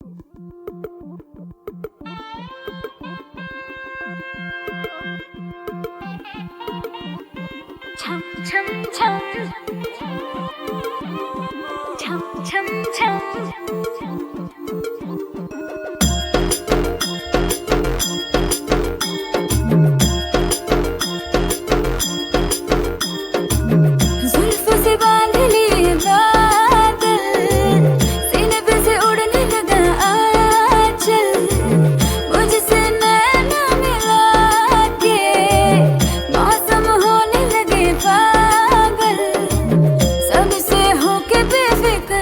छम छम छम छम छम छम जुल्फों से बांध लिए बादल, सीने पे से उड़ने लगा आंचल, मुझसे नैना मिला के मौसम होने लगे पागल, सबसे होके बेफिक्र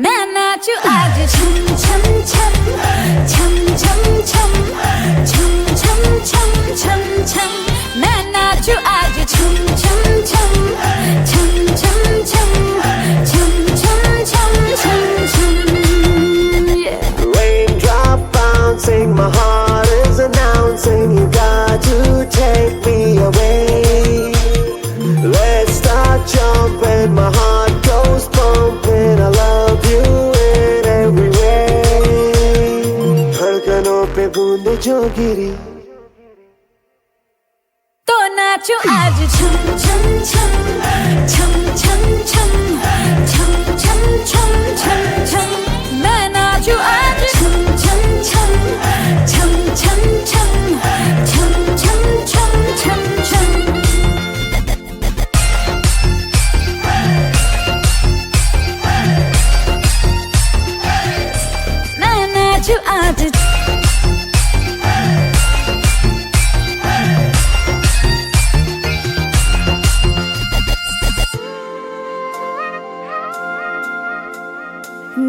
मैं नाचूं आज छम छम छम छम छम छम छम छम छम छम छम मैं नाचूं आज छम छम छम छम छम छम छम छम छम छम छम Raindrop bouncing, my heart is announcing you got to take me away. Let's start jumping, my heart goes pumping, I love you in every way. धड़कनों पे बूंद जो गिरी तो नाचो आज छम छम छम छम छम छम छम छम छम छम छम मैं नाचो आज छम छम छम छम छम छम छम छम छम छम छम मैं नाचो आज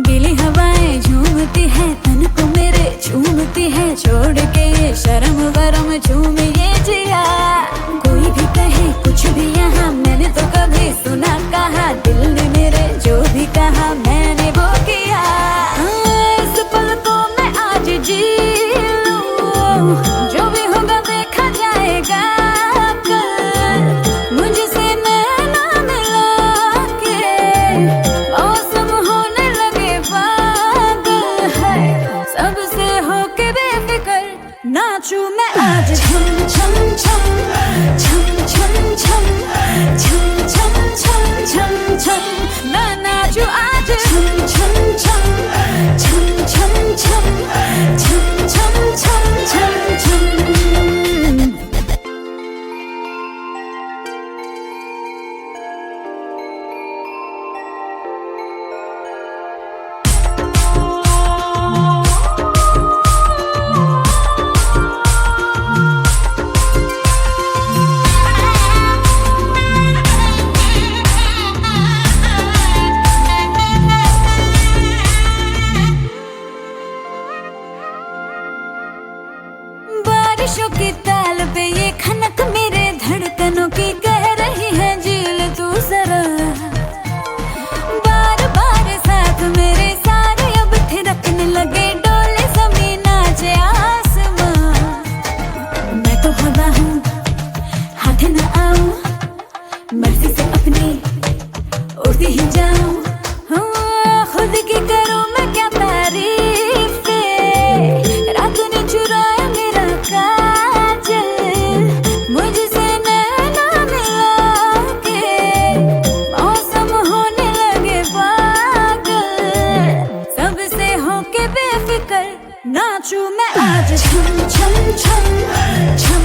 गीली हवाएं झूमती है तन को मेरे झूमती है छोड़ के ये शर्म वरम झूम ये जिया कोई भी कहे कुछ भी यहाँ मैंने तो कभी सुना कहा दिल ने मेरे जो भी कहा मैंने वो किया इस पल को मैं आज जी लूं जो भी होगा देखा जाएगा कल मुझसे नैना मिला के मौसम होने लगे पागल है सबसे होके बेफिक्र नाचूं मैं आज छम छम छम छम छम छम छम छम छम छम छम मैं नाचूं आज छम छम छम छम छम छम छम छम छम छम छम बारिशों की ताल पे ये खनक मेरे धड़कनों की कह रही है झील तू जरा बार बार साथ मेरे सारे अब थिरकने लगे डोले जमीन नाचे आसमां मैं तो हवा हूँ हाथ न आऊं मर्जी से अपनी उड़ती ही जाऊं खुद की करूं मैं क्या तारीफ रात ने चुराया मेरा काजल मुझसे नैना मिला के मौसम होने लगे पागल सबसे होके बेफिक्र नाचूं मैं आज छम छम छम छम